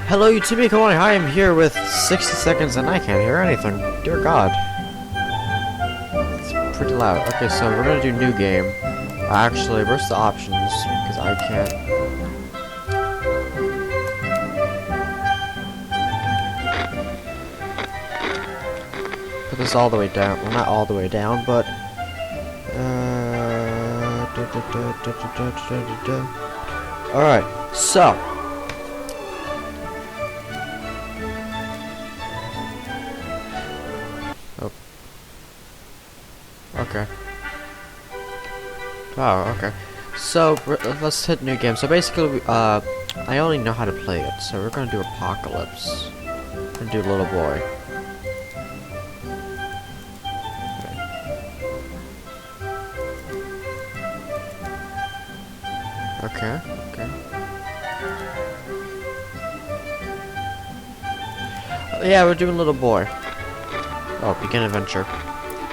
Hello YouTube, come on, I am here with 60 seconds and I can't hear anything. Dear God. It's pretty loud. Okay, so we're gonna do new game. Actually, where's the options? Because I can't. Put this all the way down. Well, not all the way down, but alright, so okay. Oh, okay. So let's hit new game. So basically, I only know how to play it. So we're gonna do Apocalypse. We're gonna do Little Boy. Okay. Okay. Yeah, we're doing Little Boy. Oh, begin adventure.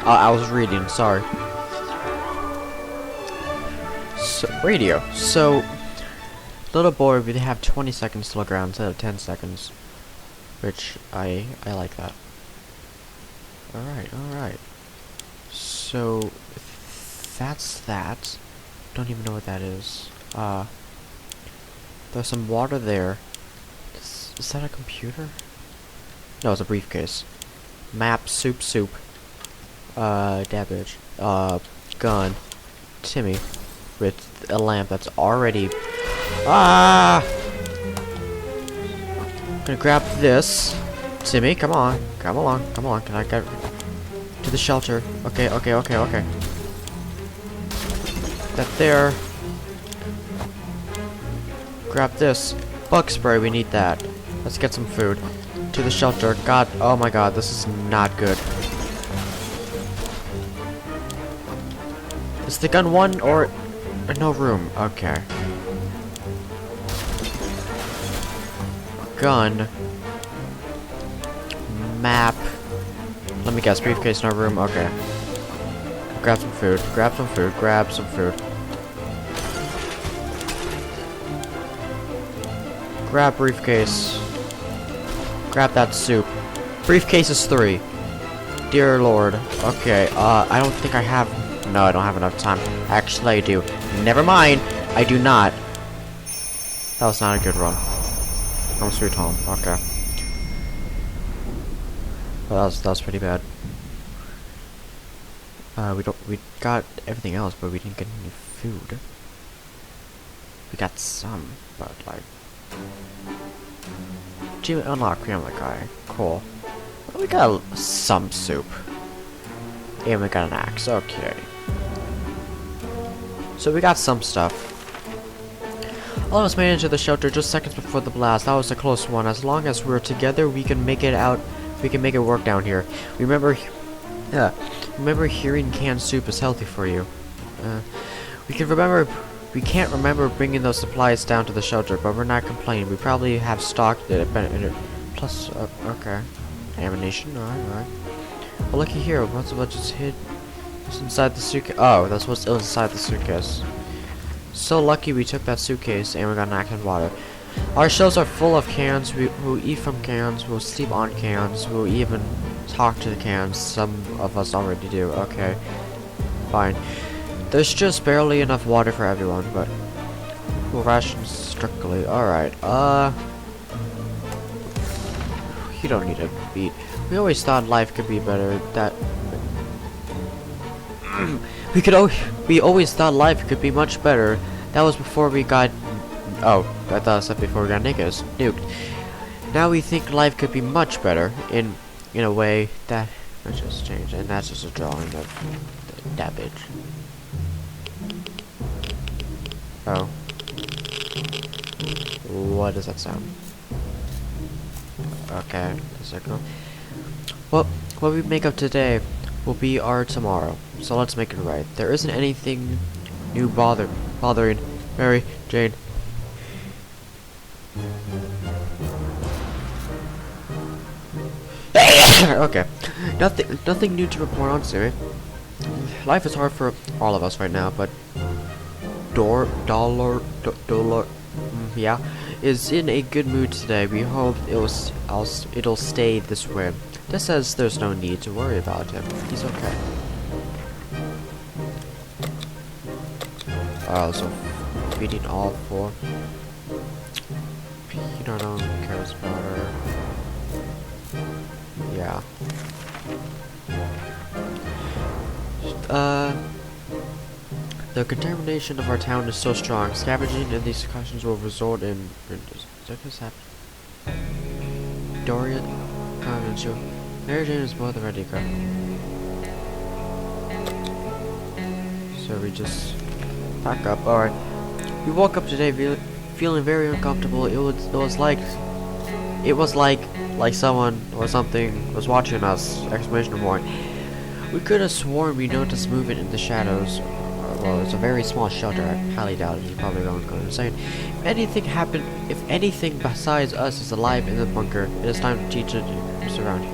I was reading. Sorry. So, radio. So, Little Boy, we have 20 seconds to look around instead of 10 seconds, which I like that. Alright. So, that's that. Don't even know what that is. There's some water there. Is that a computer? No, it's a briefcase. Map, soup. Dabbage. Gun. Timmy. With a lamp that's already... I'm gonna grab this. Timmy, come on. Come along. Can I get to the shelter? Okay. That there. Grab this. Bug spray, we need that. Let's get some food. To the shelter. God, oh my God, this is not good. Is the gun one or no room? Okay. Gun. Map. Let me guess, briefcase, no room. Okay. Grab some food. Grab some food. Grab briefcase. Grab that soup. Briefcase is 3. Dear Lord. Okay, I don't think I have... No, I don't have enough time. Actually, I do. Never mind. I do not. That was not a good run. Home sweet home. Okay. Well, that was pretty bad. We got everything else, but we didn't get any food. We got some, but like... Achievement unlocked, Family Guy. Cool. Well, we got some soup. And we got an axe. Okay. So we got some stuff. All of us made it into the shelter just seconds before the blast. That was a close one. As long as we're together, we can make it out. We can make it work down here. Remember hearing canned soup is healthy for you. We can't remember bringing those supplies down to the shelter, but we're not complaining. We probably have stocked it. Plus, okay. Ammunition. Alright. Well, looky here. What's just hid? What's inside the suitcase? Oh, that's what's inside the suitcase. So lucky we took that suitcase and we got an axe and water. Our shelves are full of cans. We'll eat from cans. We'll sleep on cans. We'll even talk to the cans. Some of us already do. Okay. Fine. There's just barely enough water for everyone, but we'll ration strictly. Alright. You don't need to eat. We always thought life could be better. We always thought life could be much better. That was before we got... Oh, I thought I said before we got nuked. Now we think life could be much better in a way that... Let's just change, and that's just a drawing of the dabbage. Oh. What does that sound? Okay, a second. Well, what we make of today will be our tomorrow. So let's make it right. There isn't anything new bothering Mary Jane. Okay. Nothing new to report on, Siri. Life is hard for all of us right now, but yeah, is in a good mood today. We hope it'll stay this way. This says there's no need to worry about him. He's okay. So feeding all four. You don't know who cares about her. Yeah. The contamination of our town is so strong. Scavenging in these discussions will result in. Is that just happening? Dorian, and you. Mary Jane is more than ready to go. So we just pack up. All right. We woke up today feeling very uncomfortable. It was like someone or something was watching us! Exclamation point. We could have sworn we noticed movement in the shadows. Well, it's a very small shelter. I highly doubt it. You're probably going to go insane. If anything besides us is alive in the bunker, it is time to teach it who's around here.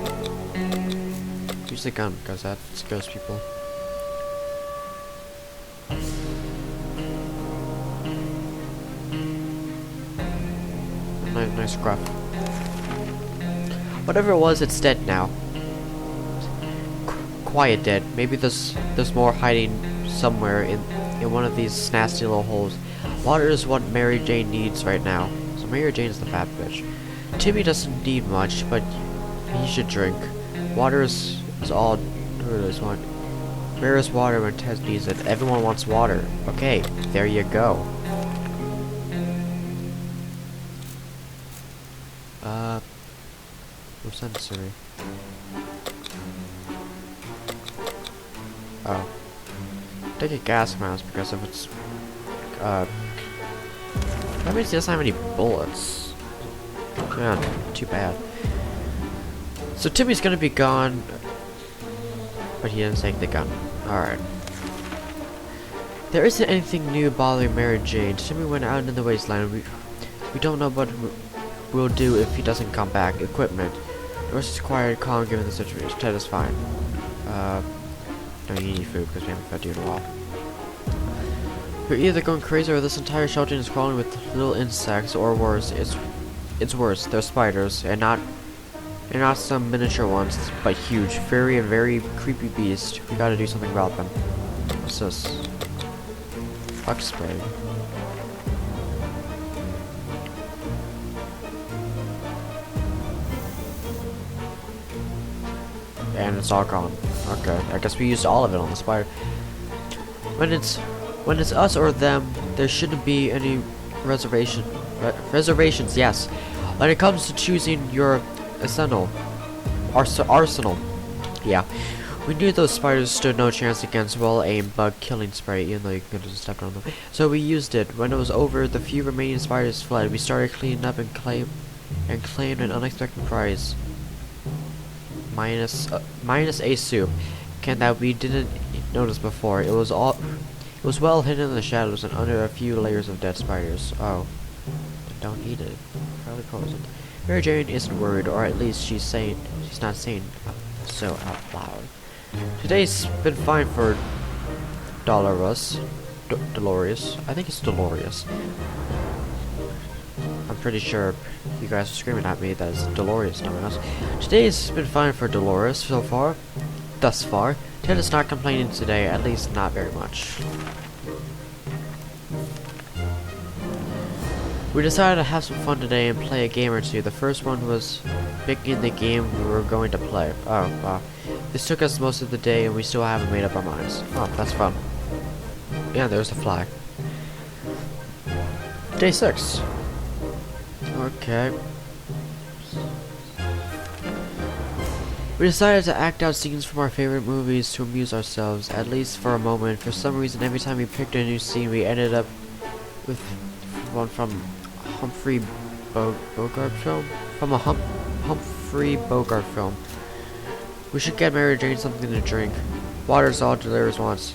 Use the gun, because that scares people. Nice gruff. Whatever it was, it's dead now. Quiet dead. Maybe there's more hiding somewhere in one of these nasty little holes. Water is what Mary Jane needs right now. So Mary Jane's the fat bitch. Timmy doesn't need much, but he should drink. Water is all there is one. Where is water when Ted needs it? Everyone wants water. Okay, there you go. Who sent it to me? Oh. Take a gas mask because if it's that means he doesn't have any bullets. Yeah, too bad. So Timmy's gonna be gone, but he didn't take the gun. Alright. There isn't anything new bothering Mary Jane. Timmy went out in the wasteland. We don't know what we'll do if he doesn't come back. Equipment. The rest is quiet, calm given the situation. Ted is fine. No, you need food because we haven't fed you in a while. You're either going crazy or this entire shelter is crawling with little insects, or worse, it's worse. They're spiders, and not some miniature ones, but huge, furry, and very creepy beasts. We gotta do something about them. What's this? Bug spray. And it's all gone. Okay, I guess we used all of it on the spider. When it's us or them, there shouldn't be any reservations. Yes, when it comes to choosing your arsenal. Yeah, we knew those spiders stood no chance against well-aimed bug-killing spray, even though you could have stepped on them. So we used it. When it was over, the few remaining spiders fled. We started cleaning up and claimed an unexpected prize. Minus a soup can that we didn't notice before. It was well hidden in the shadows and under a few layers of dead spiders. Oh, don't eat it. Probably poison. Mary Jane isn't worried, or at least she's not saying so out loud. Today's been fine for Dolores. I think it's Dolores. I'm pretty sure you guys are screaming at me that it's Dolores, dumbass. Today's been fine for Dolores thus far. Ted is not complaining today, at least not very much. We decided to have some fun today and play a game or two. The first one was picking the game we were going to play. Oh, wow. This took us most of the day and we still haven't made up our minds. Oh, that's fun. Yeah, there's the flag. Day 6. Okay. We decided to act out scenes from our favorite movies to amuse ourselves, at least for a moment. For some reason, every time we picked a new scene, we ended up with one from Humphrey Bogart film? From a Humphrey Bogart film. We should get Mary Jane something to drink. Water's all Dolores wants.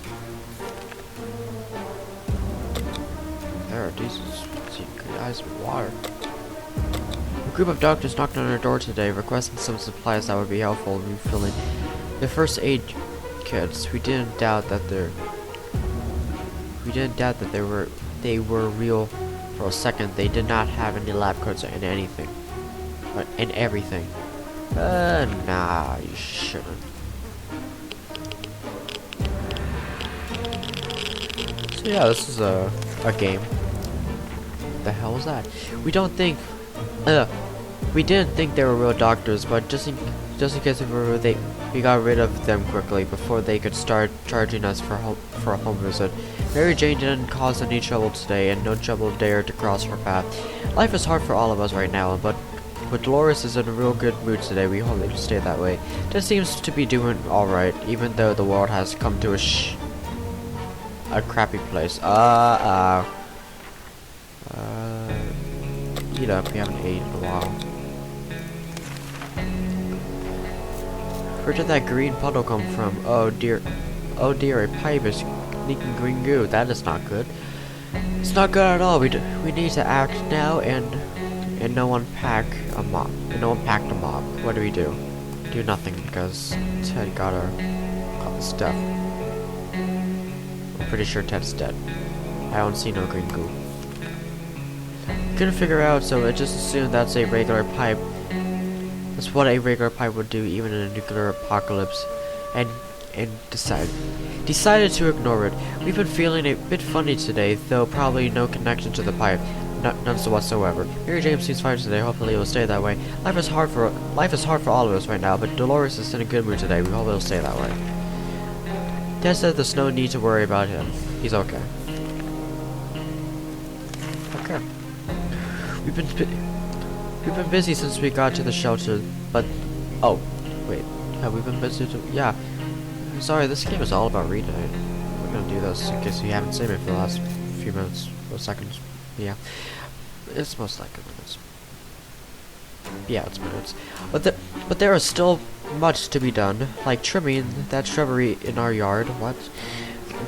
There, Jesus. Guys, water. A group of doctors knocked on our door today, requesting some supplies that would be helpful in refilling the first aid kits. We didn't doubt that they were real for a second they did not have any lab coats in anything. But in everything. Nah, you shouldn't. So yeah, this is a game. What the hell was that? We didn't think they were real doctors, but just in case we got rid of them quickly before they could start charging us for a home visit. Mary Jane didn't cause any trouble today, and no trouble dared to cross her path. Life is hard for all of us right now, but Dolores is in a real good mood today. We hope it will stay that way. Ted seems to be doing alright, even though the world has come to a crappy place. Eat up, we haven't ate in a while. Where did that green puddle come from? Oh dear, a pipe is leaking green goo. That is not good. It's not good at all. We need to act now, and no one packed a mop. What do we do? Do nothing, because Ted got the stuff. I'm pretty sure Ted's dead. I don't see no green goo. Couldn't figure out, so I just assumed that's a regular pipe. That's what a regular pipe would do, even in a nuclear apocalypse, and decided to ignore it. We've been feeling a bit funny today, though probably no connection to the pipe, none whatsoever. Mary James seems fine today. Hopefully it will stay that way. Life is hard for all of us right now, but Dolores is in a good mood today. We hope it will stay that way. Dad said there's no need to worry about him. He's okay. Okay. We've been busy since we got to the shelter, but oh, wait, have we been busy too? Yeah. Sorry, this game is all about reading. We're gonna do this in case you haven't seen it for the last few minutes or seconds. Yeah, it's most likely minutes. Yeah, it's minutes. But there is still much to be done, like trimming that shrubbery in our yard. What?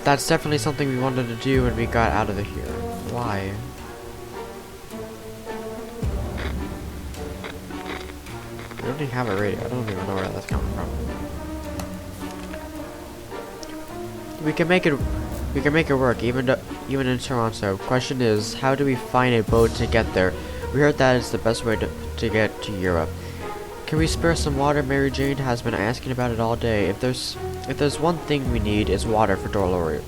That's definitely something we wanted to do when we got out of here. Why? We don't even have a radio. I don't even know where that's coming from. We can make it work, even in Toronto. Question is, how do we find a boat to get there? We heard that is the best way to get to Europe. Can we spare some water? Mary Jane has been asking about it all day. If there's one thing we need, is water for Dolores.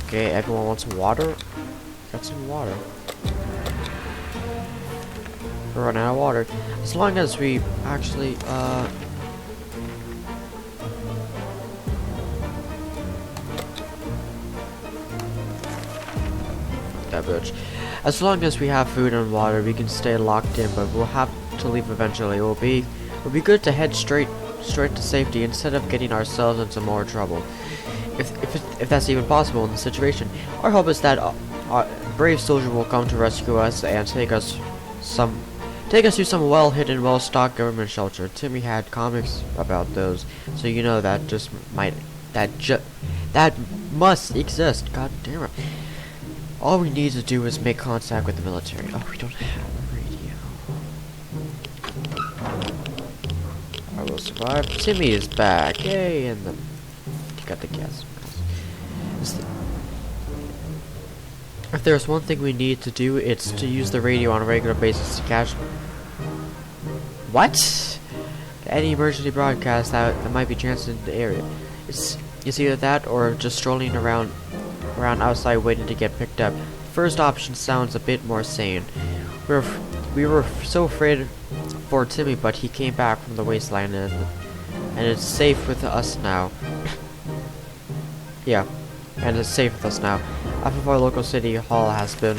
Okay, everyone wants some water? Got some water. We're running out of water. As long as we actually, that bitch. As long as we have food and water, we can stay locked in, but we'll have to leave eventually. It will be good to head straight to safety instead of getting ourselves into more trouble. If that's even possible in the situation. Our hope is that a brave soldier will come to rescue us and take us to some well-hidden, well-stocked government shelter. Timmy had comics about those, so you know that that must exist. God damn it. All we need to do is make contact with the military. Oh, we don't have a radio. I will survive. Timmy is back. Yay, and you got the gas. If there's one thing we need to do, it's to use the radio on a regular basis to catch... What? Any emergency broadcast that might be transmitted in the area. It's either that or just strolling around outside waiting to get picked up. First option sounds a bit more sane. We were so afraid for Timmy, but he came back from the wasteland and it's safe with us now. Yeah, and it's safe with us now. Half of our local city hall has been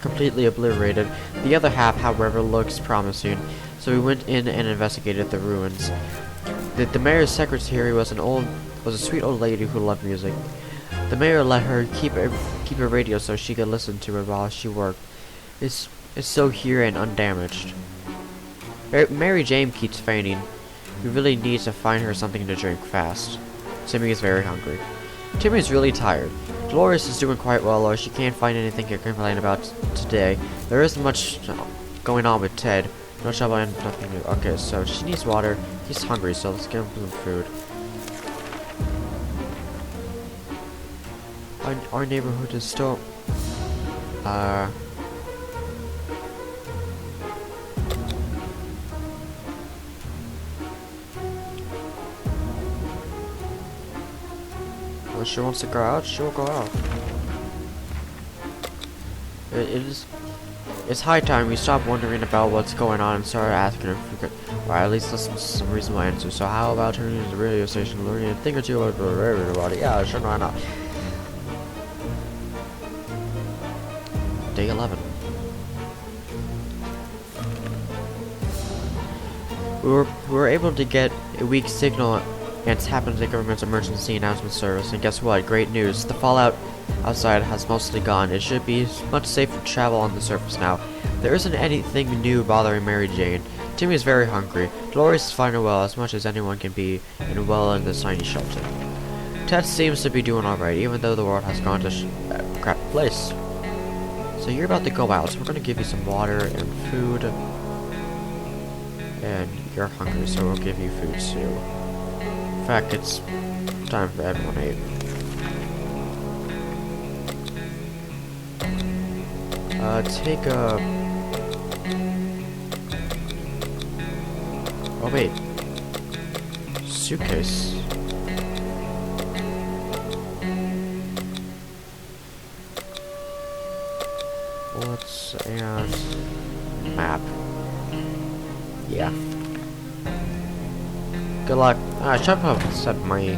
completely obliterated. The other half, however, looks promising. So we went in and investigated the ruins. The mayor's secretary was a sweet old lady who loved music. The mayor let her keep a radio so she could listen to it while she worked. It's so here and undamaged. Mary Jane keeps fainting. We really need to find her something to drink fast. Timmy is very hungry. Timmy is really tired. Dolores is doing quite well, though she can't find anything to complain about today. There isn't much going on with Ted. No trouble and nothing new. Okay, so she needs water. He's hungry, so let's give him some food. our neighborhood is still... Well, she wants to go out, she will go out. It's high time we stop wondering about what's going on and start asking if we could, or at least listen to some reasonable answers. So how about turning to the radio station, learning a thing or two about everybody? Yeah, sure, why not? Day 11. We were able to get a weak signal and tap into the government's emergency announcement service. And guess what? Great news. The fallout outside has mostly gone. It should be much safer to travel on the surface now. There isn't anything new bothering Mary Jane. Timmy is very hungry. Dolores is fine and well, as much as anyone can be, and well in this tiny shelter. Ted seems to be doing alright, even though the world has gone to crap place. So you're about to go out, so we're going to give you some water and food. And you're hungry, so we'll give you food too. In fact, it's time for everyone to eat. Take a... Oh wait. Suitcase. What's a map? Yeah. Good luck. I should have said money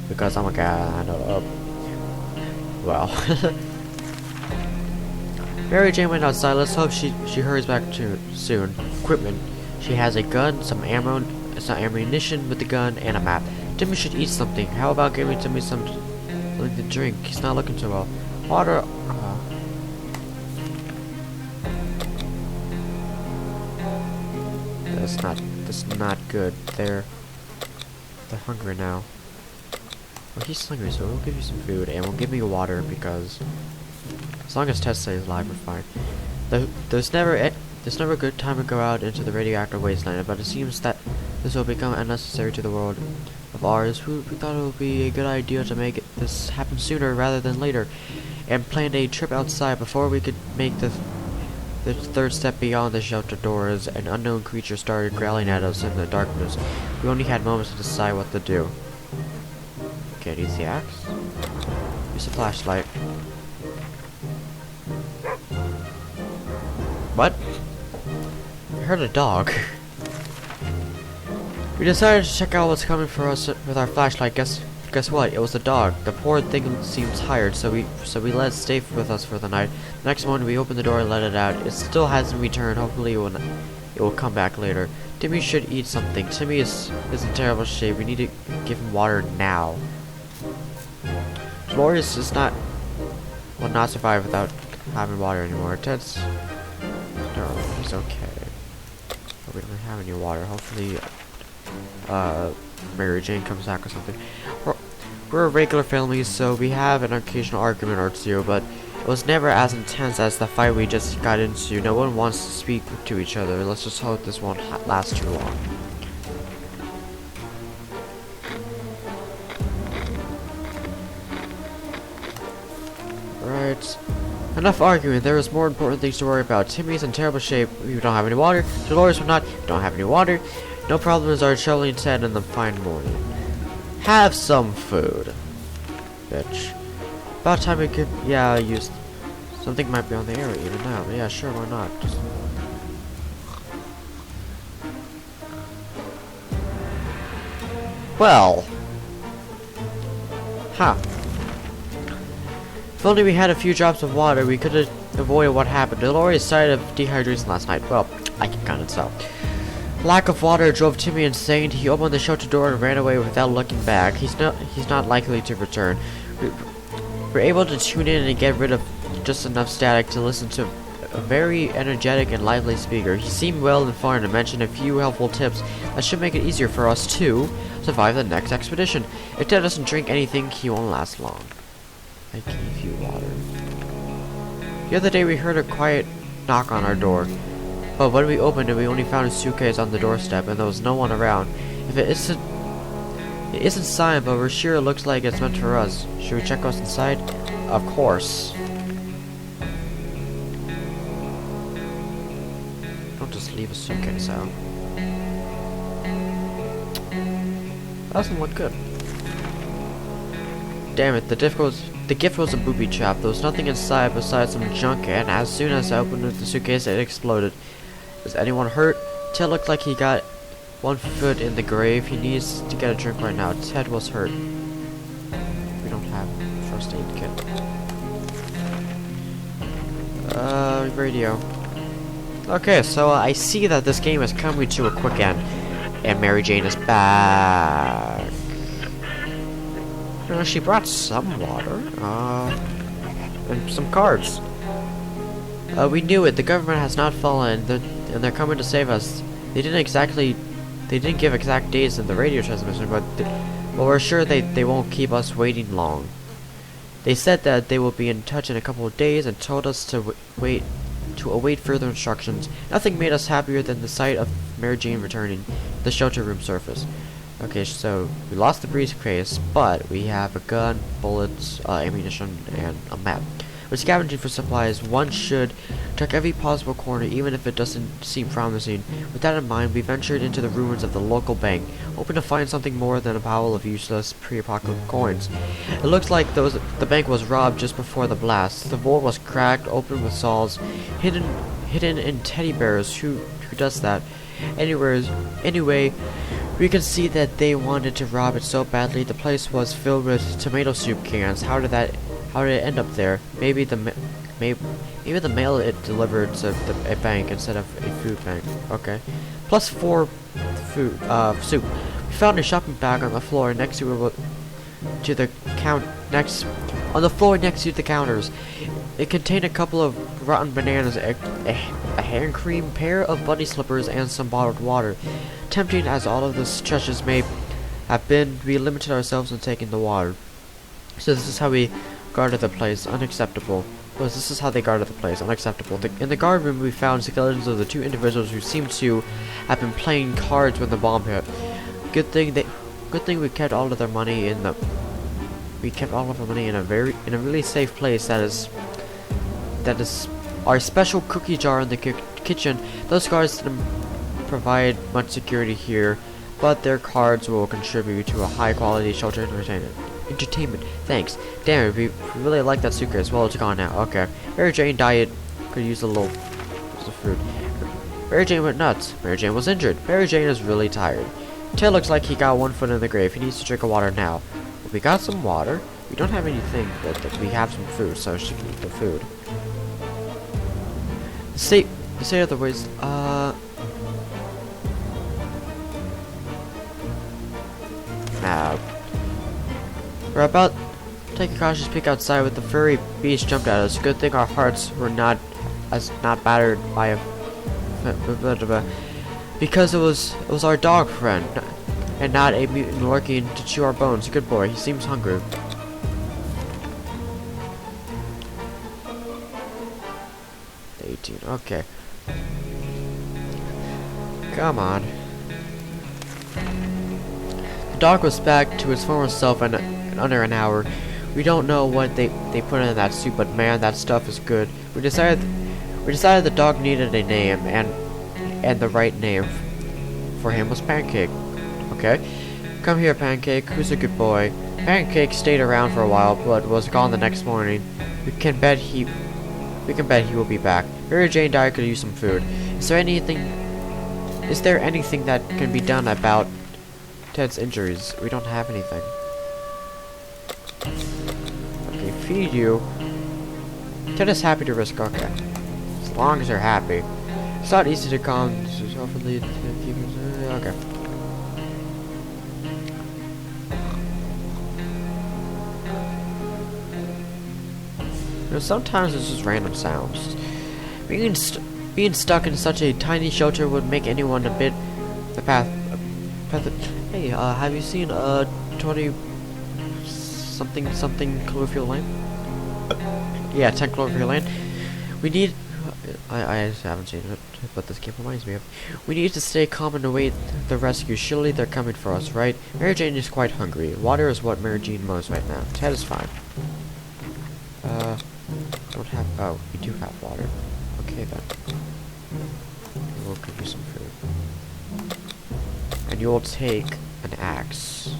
because I'm a guy. I know. Well. Mary Jane went outside. Let's hope she hurries back soon. Equipment. She has a gun, some ammunition with the gun, and a map. Timmy should eat something. How about giving Timmy something to drink? He's not looking too well. Water. That's not good. They're hungry now. Well, he's hungry, so we'll give you some food, and we'll give you water because as long as Ted stays alive, we're fine. There's never a good time to go out into the radioactive wasteland, but it seems that this will become unnecessary to the world of ours. We thought it would be a good idea to make this happen sooner rather than later, and planned a trip outside before we could make the third step beyond the shelter doors. An unknown creature started growling at us in the darkness. We only had moments to decide what to do. Okay, use the axe. Use a flashlight. What? I heard a dog. We decided to check out what's coming for us with our flashlight. Guess what? It was the dog. The poor thing seemed tired, so we let it stay with us for the night. The next morning, we opened the door and let it out. It still hasn't returned. Hopefully, it will come back later. Timmy should eat something. Timmy is in terrible shape. We need to give him water now. Dolores will not survive without having water anymore. Ted's... No, he's okay. But we don't have any water. Hopefully, Mary Jane comes back or something. We're a regular family, so we have an occasional argument or two, but it was never as intense as the fight we just got into. No one wants to speak to each other. Let's just hope this won't last too long. Right. Enough arguing. There is more important things to worry about. Timmy's in terrible shape. We don't have any water. Dolores will not. We don't have any water. No problems are shoveling Ted in the fine morning. Have some food. Bitch. About time we could, use... Something might be on the air even now. Yeah, sure, why not? Well. Huh. If only we had a few drops of water, we could have avoided what happened. Dolores died of dehydration last night. Well, I can kind of tell. Lack of water drove Timmy insane. He opened the shelter door and ran away without looking back. He's not likely to return. We're able to tune in and get rid of just enough static to listen to a very energetic and lively speaker. He seemed well informed and mentioned a few helpful tips that should make it easier for us to survive the next expedition. If Ted doesn't drink anything, he won't last long. I gave you water. The other day we heard a quiet knock on our door. But when we opened it, we only found a suitcase on the doorstep, and there was no one around. If it isn't signed, but we're sure it looks like it's meant for us. Should we check us inside? Of course. Don't just leave a suitcase out. Doesn't look good. Damn it, the gift was a booby trap. There was nothing inside besides some junk, and as soon as I opened the suitcase, it exploded. Was anyone hurt? Ted looked like he got one foot in the grave. He needs to get a drink right now. Ted was hurt. We don't have a first aid kit. Radio. Okay, so I see that this game is coming to a quick end. And Mary Jane is back. She brought some water. And some cards. We knew it. The government has not fallen. And they're coming to save us. They didn't give exact dates in the radio transmission, but we're sure they won't keep us waiting long. They said that they will be in touch in a couple of days and told us to await further instructions. Nothing made us happier than the sight of Mary Jane returning to the shelter room surface. Okay, so we lost the briefcase, but we have a gun, bullets, ammunition, and a map. We're scavenging for supplies. One should check every possible corner, even if it doesn't seem promising. With that in mind, we ventured into the ruins of the local bank, hoping to find something more than a pile of useless pre-apocalyptic coins. It looks like the bank was robbed just before the blast. The vault was cracked open with saws, hidden in teddy bears. Who does that? Anyway, we can see that they wanted to rob it so badly. The place was filled with tomato soup cans. How did it end up there? Maybe the mail it delivered to a bank instead of a food bank. Okay. Plus 4 soup. We found a shopping bag on the floor next to the counters. It contained a couple of rotten bananas, a hand cream, pair of bunny slippers, and some bottled water. Tempting as all of these treasures may have been, we limited ourselves in taking the water. So this is how we guarded the place. Unacceptable. Well, this is how they guarded the place. Unacceptable. In the guard room, we found skeletons of the 2 individuals who seemed to have been playing cards when the bomb hit. Good thing we kept all of their money in the. We kept all of our money in a really safe place. That is our special cookie jar in the kitchen. Those guards didn't provide much security here, but their cards will contribute to a high-quality shelter entertainment. Thanks. Damn it, we really like that suitcase. Well, it's gone now. Okay. Mary Jane diet could use a little food. Mary Jane went nuts. Mary Jane was injured. Mary Jane is really tired. Ted looks like he got one foot in the grave. He needs to drink water now. Well, we got some water. We don't have anything, but we have some food, so she can eat the food. Say otherwise. Now. We're about to take a cautious peek outside when the furry beast jumped at us. Good thing our hearts were not battered by a because it was our dog friend and not a mutant lurking to chew our bones. Good boy. He seems hungry. The 18. Okay. Come on. The dog was back to its former self in under an hour. We don't know what they put in that soup, but man, that stuff is good. We decided the dog needed a name, and the right name for him was Pancake. Okay, come here, Pancake. Who's a good boy? Pancake stayed around for a while, but was gone the next morning. We can bet he will be back. Mary Jane died could use some food. Is there anything that can be done about Ted's injuries? We don't have anything. Okay, feed you. Ted is happy to risk. Okay, as long as they're happy. It's not easy to calm. Okay. You know, sometimes it's just random sounds. Being stuck in such a tiny shelter would make anyone a bit Hey, have you seen 20 something Cloverfield Lane? Yeah, 10 Cloverfield Lane. We need. I haven't seen it, but this game reminds me of. We need to stay calm and await the rescue. Surely they're coming for us, right? Mary Jane is quite hungry. Water is what Mary Jane most right now. Ted is fine. Don't have, oh, we do have water. Okay then. We'll give you some food. And you'll take an axe.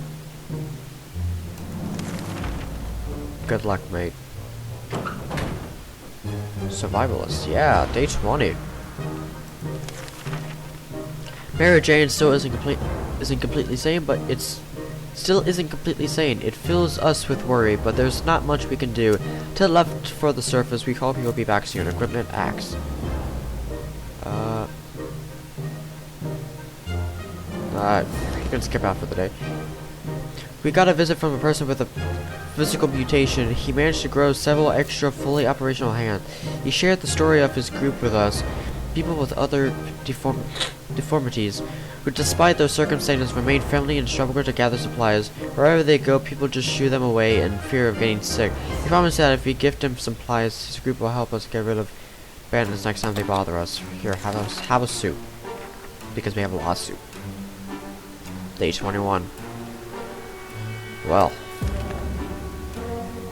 Good luck, mate. Survivalist, yeah, day 20. Mary Jane still isn't completely sane, but still isn't completely sane. It fills us with worry, but there's not much we can do. To the left for the surface, we hope you'll be back soon. Equipment, axe. You can skip out for the day. We got a visit from a person with a physical mutation. He managed to grow several extra fully operational hands. He shared the story of his group with us. People with other deformities, who despite those circumstances remain friendly and struggle to gather supplies. Wherever they go, people just shoo them away in fear of getting sick. He promised that if we gift him supplies, his group will help us get rid of bandits next time they bother us. Here, have a soup. Because we have a lot of soup. Day 21. Well.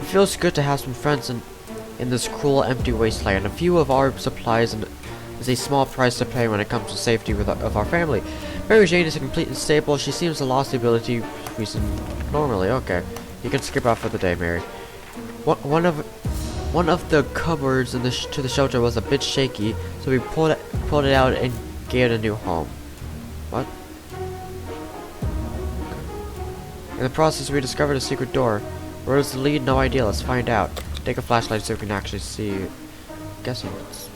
It feels good to have some friends in this cruel, empty wasteland. A few of our supplies is a small price to pay when it comes to safety of our family. Mary Jane is completely stable. She seems to lost the ability to reason normally. Okay, you can skip out for the day, Mary. One of the cupboards to the shelter was a bit shaky, so we pulled it out and gave it a new home. What? In the process, we discovered a secret door. Where does it lead? No idea. Let's find out. Take a flashlight so we can actually see. Guessing it's.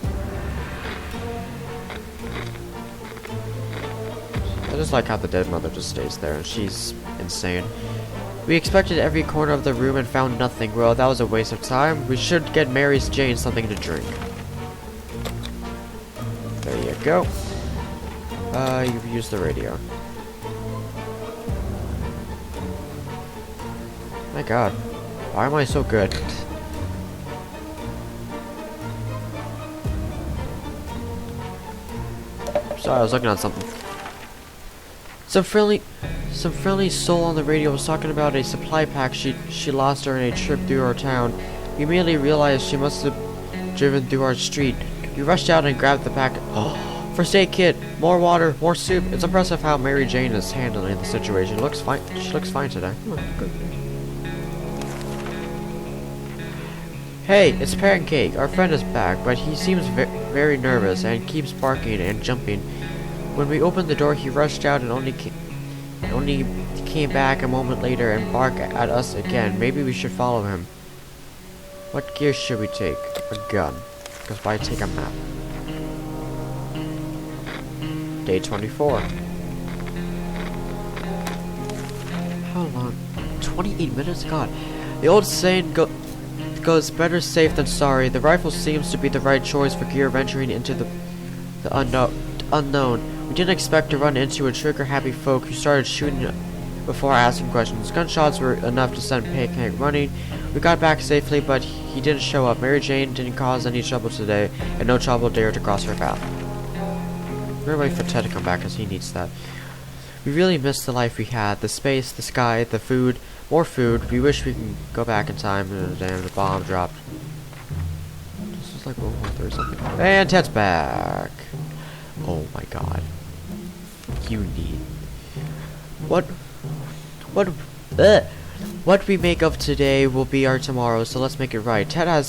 I just like how the dead mother just stays there, and she's insane. We inspected every corner of the room and found nothing. Well, that was a waste of time. We should get Mary Jane something to drink. There you go. You've used the radio. My god. Why am I so good? Sorry, I was looking at something. Some friendly soul on the radio was talking about a supply pack she lost during a trip through our town. We immediately realized she must have driven through our street. We rushed out and grabbed the pack. Oh, first aid kit, more water, more soup. It's impressive how Mary Jane is handling the situation. Looks fine. She looks fine today. Good. Hey, it's Pancake. Our friend is back, but he seems very nervous and keeps barking and jumping. When we opened the door, he rushed out and only came back a moment later and barked at us again. Maybe we should follow him. What gear should we take? A gun. Because why take a map? Day 24. How long? 28 minutes? God. The old saying goes better safe than sorry. The rifle seems to be the right choice for gear venturing into the unknown. We didn't expect to run into a trigger-happy folk who started shooting before asking questions. Gunshots were enough to send Pancake running. We got back safely, but he didn't show up. Mary Jane didn't cause any trouble today, and no trouble dared to cross her path. We're gonna wait for Ted to come back, because he needs that. We really missed the life we had. The space, the sky, the food, more food. We wish we could go back in time, and damn, the bomb dropped. This is like World War III or something. And Ted's back. Oh my god. You need... What we make of today will be our tomorrow, so let's make it right. Ted has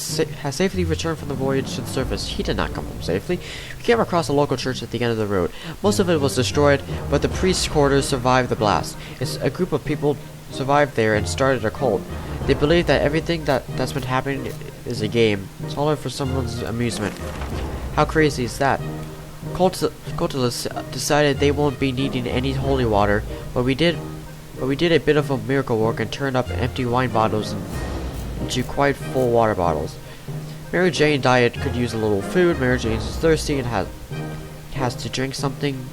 safely returned from the voyage to the surface. He did not come home safely. We came across a local church at the end of the road. Most of it was destroyed, but the priest's quarters survived the blast. A group of people survived there and started a cult. They believe that everything that's been happening is a game. It's all for someone's amusement. How crazy is that? Cultists decided they won't be needing any holy water, but we did a bit of a miracle work and turned up empty wine bottles into quite full water bottles. Mary Jane diet could use a little food. Mary Jane is thirsty and has to drink something.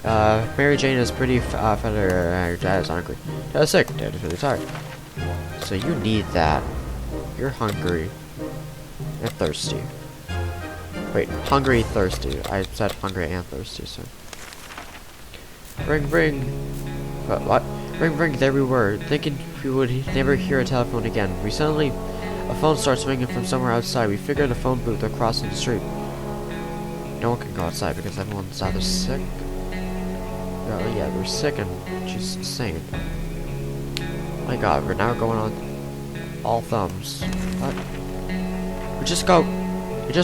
Mary Jane is pretty her dad is hungry. Dad is sick. Dad is really tired. So you need that. You're hungry and thirsty. Wait, hungry, thirsty. I said hungry and thirsty, so. Ring, ring. What? Ring, ring, there we were, thinking we would never hear a telephone again. We suddenly A phone starts ringing from somewhere outside. We figure the phone booth across the street. No one can go outside because everyone's either sick. Yeah, they're sick and she's insane. My God, we're now going on all thumbs. What? It just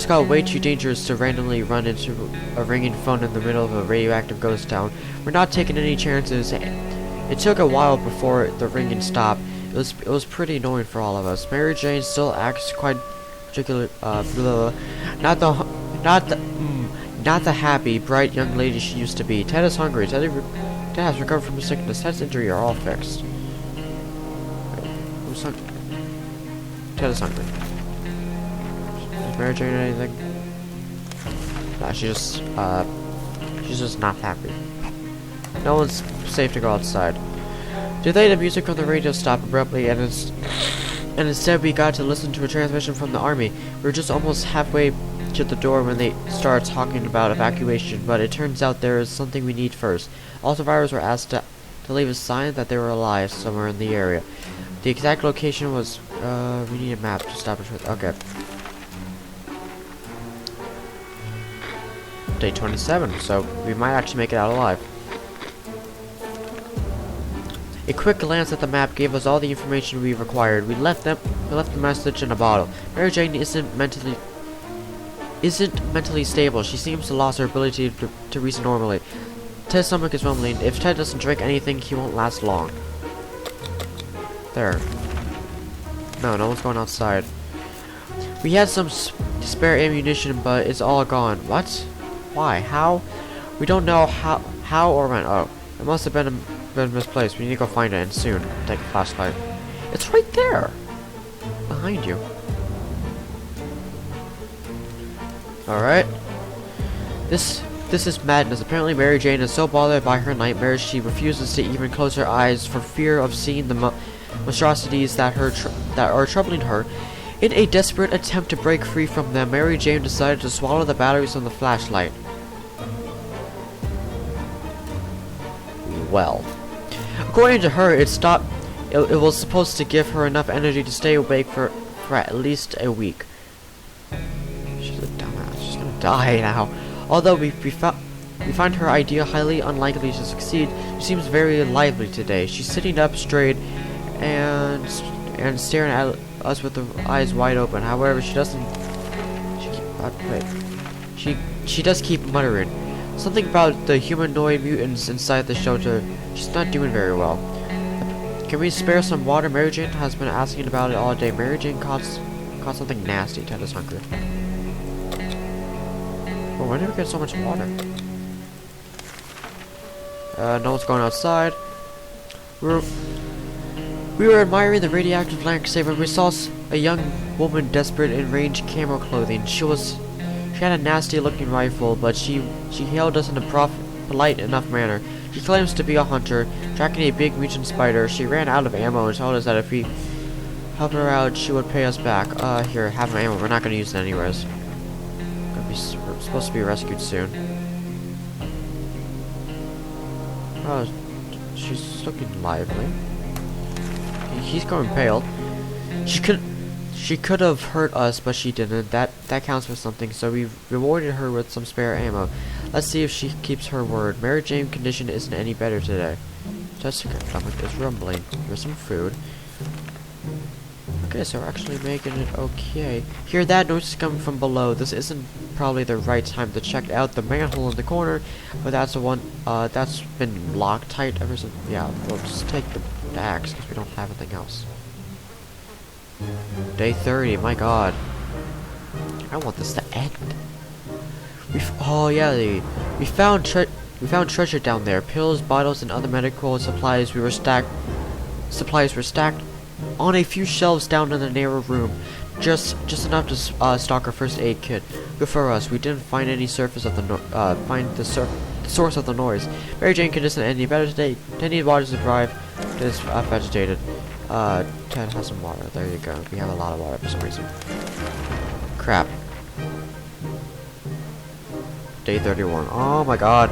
got way too dangerous to randomly run into a ringing phone in the middle of a radioactive ghost town. We're not taking any chances. It took a while before the ringing stopped. It was pretty annoying for all of us. Mary Jane still acts quite particular, not the happy, bright young lady she used to be. Ted is hungry. Ted has recovered from his sickness. Ted's injury are all fixed. Wait, who's hungry? Ted is hungry. Is Mary Jane anything? Nah, she's just not happy. No one's safe to go outside. Today the music from the radio stopped abruptly and instead we got to listen to a transmission from the army. We were just almost halfway to the door when they started talking about evacuation, but it turns out there is something we need first. All survivors were asked to leave a sign that they were alive somewhere in the area. The exact location was, we need a map to establish with, okay. Day 27, so we might actually make it out alive. A quick glance at the map gave us all the information we required. We left the message in a bottle. Mary Jane isn't mentally stable. She seems to lose her ability to reason normally. Ted's stomach is rumbling. If Ted doesn't drink anything, he won't last long. There. No one's going outside. We had some spare ammunition, but it's all gone. What? Why? How? We don't know how or when. Oh, it must have been misplaced. We need to go find it, and soon. Take a flashlight. It's right there, behind you. All right. This is madness. Apparently, Mary Jane is so bothered by her nightmares she refuses to even close her eyes for fear of seeing the monstrosities that are troubling her. In a desperate attempt to break free from them, Mary Jane decided to swallow the batteries on the flashlight. Well, according to her, it was supposed to give her enough energy to stay awake for at least a week. She's a dumbass. She's gonna die now. Although we find her idea highly unlikely to succeed, she seems very lively today. She's sitting up straight and staring at us with her eyes wide open. However, she does keep muttering. Something about the humanoid mutants inside the shelter. She's not doing very well. Can we spare some water? Mary Jane has been asking about it all day. Mary Jane caught something nasty. Ted is hungry. Well, where did we get so much water? No one's going outside. We were admiring the radioactive landscape when we saw a young woman desperate in range camo clothing. She had a nasty looking rifle, but she hailed us in a polite enough manner. She claims to be a hunter, tracking a big mutant spider. She ran out of ammo and told us that if we helped her out, she would pay us back. Here, have ammo. We're not gonna use it anyways. We're supposed to be rescued soon. Oh, she's looking lively. He's going pale. She could have hurt us, but she didn't. That counts for something, so we rewarded her with some spare ammo. Let's see if she keeps her word. Mary Jane's condition isn't any better today. Jessica's stomach is rumbling. Here's some food. Okay, so we're actually making it okay. Hear that? Noise is coming from below. This isn't probably the right time to check out the manhole in the corner, but that's the one that's been locked tight ever since. Yeah, we'll just take the axe because we don't have anything else. Day 30, my God. I want this to end. We found treasure down there. Pills, bottles, and other medical supplies were stacked on a few shelves down in the narrow room. Just enough to stock our first aid kit. Good for us. We didn't find any source of the noise. Mary Jane condition any better today. Ted needs water to survive. It is vegetated. Ted has some water. There you go. We have a lot of water for some reason. Crap. Day 31. Oh my God.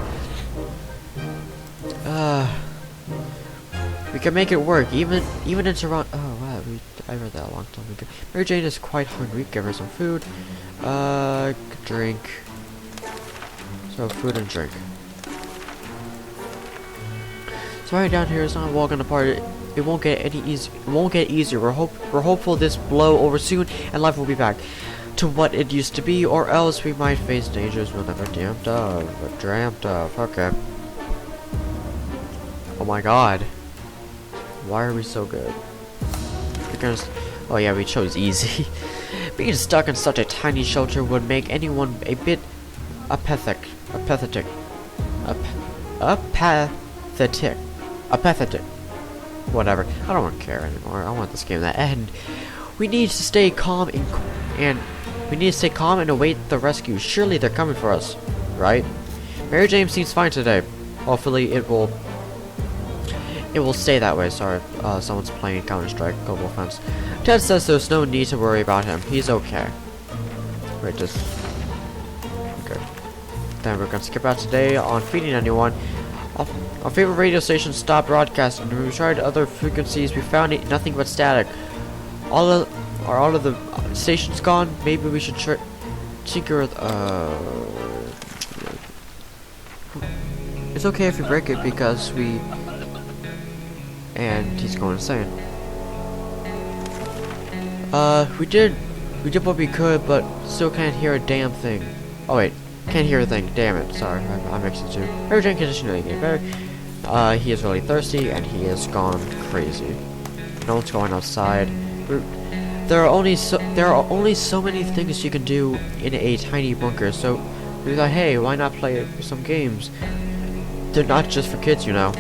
We can make it work. Even in Toronto. Oh wow. I read that a long time ago. Mary Jane is quite hungry. Give her some food. Drink. So food and drink. So right down here is not a walk in the park. It won't get any easy. It won't get easier. We're hopeful this blow over soon and life will be back to what it used to be, or else we might face dangers we'll never dreamt of. Okay. Oh my God. Why are we so good? Because, oh yeah, we chose easy. Being stuck in such a tiny shelter would make anyone a bit apathetic. Whatever. I don't care anymore. I want this game to end. We need to stay calm and await the rescue. Surely they're coming for us, right? Mary Jane seems fine today. Hopefully it will stay that way. Sorry, someone's playing Counter-Strike Global Offense. Ted says there's no need to worry about him. He's okay. Wait, just okay. Then we're gonna skip out today on feeding anyone. Our favorite radio station stopped broadcasting. When we tried other frequencies, we found nothing but static. Are all of the stations gone? Maybe we should tinker. It's okay if we break it because we. And he's going insane. We did what we could, but still can't hear a damn thing. Oh wait. Can't hear a thing. Damn it. Sorry, I mixed it too. Mary Jane condition really getting better. He is really thirsty and he has gone crazy. No one's going outside. There are only so many things you can do in a tiny bunker. So we thought, hey, why not play some games? They're not just for kids, you know.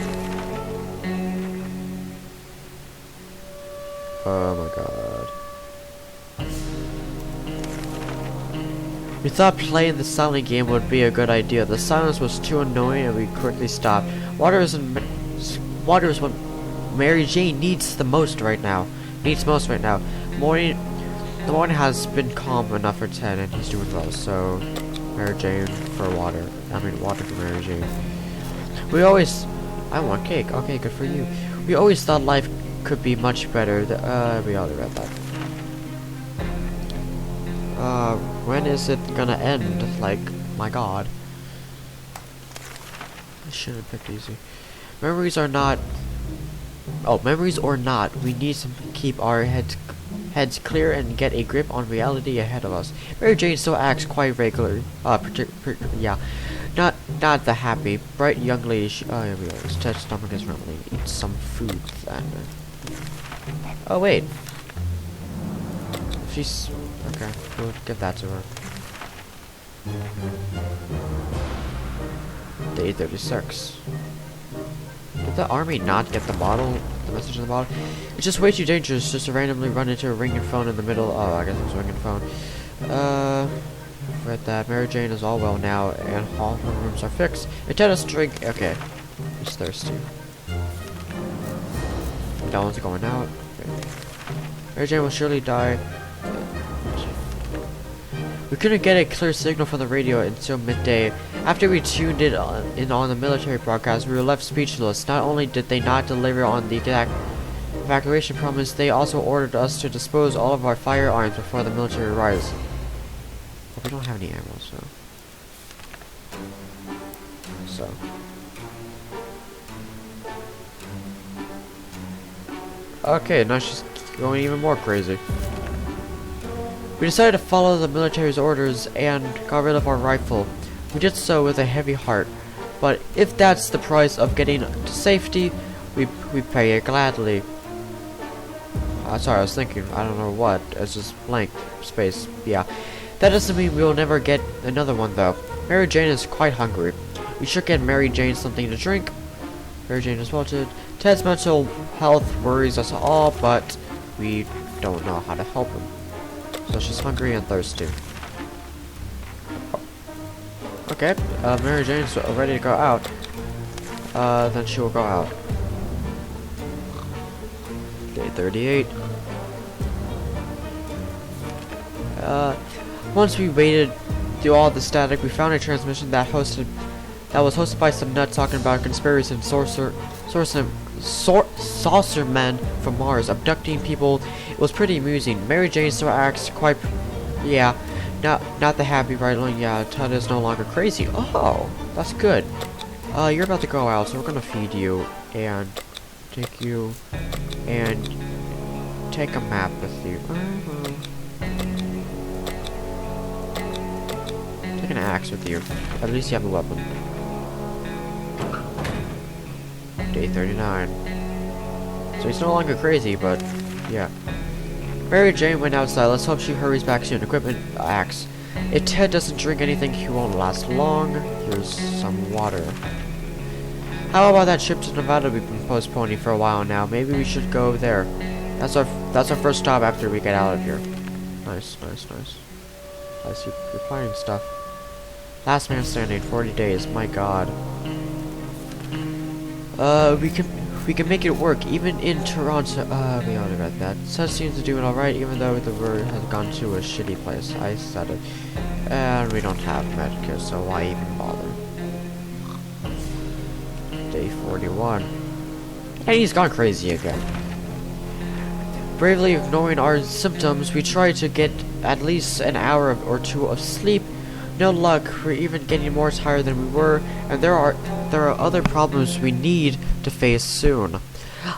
Oh my God. We thought playing the silent game would be a good idea. The silence was too annoying and we quickly stopped. Water is what Mary Jane needs the most right now. The morning has been calm enough for Ted and he's doing well. So Mary Jane for water. Water for Mary Jane. I want cake. Okay, good for you. We always thought life could be much better. We already read that. When is it gonna end? Like, my God. I should have picked easy. Memories or not, we need to keep our heads clear and get a grip on reality ahead of us. Mary Jane still acts quite regularly. Yeah. Not the happy, bright young lady. Here we go. Ted's stomach is rumbling. Eat some food then. Oh wait. She's okay. We'll give that to her. Day 36. Did the army not get the bottle? The message in the bottle? It's just way too dangerous just to randomly run into a ringing phone in the middle. Oh, I guess it was a ringing phone. Read that. Mary Jane is all well now, and all her rooms are fixed. And Ted has to drink. Okay. He's thirsty. That one's going out. Okay. Mary Jane will surely die. We couldn't get a clear signal from the radio until midday. After we tuned in on the military broadcast, we were left speechless. Not only did they not deliver on the exact evacuation promise, they also ordered us to dispose all of our firearms before the military arrives. But we don't have any ammo, so. Okay, now she's going even more crazy. We decided to follow the military's orders and got rid of our rifle. We did so with a heavy heart, but if that's the price of getting to safety, we pay it gladly. Sorry, I was thinking, I don't know what, it's just blank space, yeah. That doesn't mean we will never get another one though. Mary Jane is quite hungry. We should get Mary Jane something to drink. Mary Jane is wilted. Ted's mental health worries us all, but we don't know how to help him. So she's hungry and thirsty. Okay, Mary Jane's ready to go out. Then she will go out. Day 38. Once we waited through all the static, we found a transmission that was hosted by some nuts talking about conspiracy and saucer men from Mars abducting people It was pretty amusing. Mary Jane still acts quite, yeah, not the happy brightling. Yeah, Ted is no longer crazy. Oh, that's good. You're about to go out, so we're gonna feed you and take you and take a map with you. Take an axe with you. At least you have a weapon. Day 39. So he's no longer crazy, but yeah. Mary Jane went outside. Let's hope she hurries back soon. Equipment, axe. If Ted doesn't drink anything, he won't last long. Here's some water. How about that trip to Nevada we've been postponing for a while now? Maybe we should go there. That's our first stop after we get out of here. Nice. I see you're planning stuff. Last man standing, 40 days. My God. We can make it work, even in Toronto. We already read that. Such seems to do it alright, even though the word has gone to a shitty place. I said it. And we don't have medicare, so why even bother? Day 41. And he's gone crazy again. Bravely ignoring our symptoms, we try to get at least an hour or two of sleep. No luck, we're even getting more tired than we were, and there are other problems we need to face soon.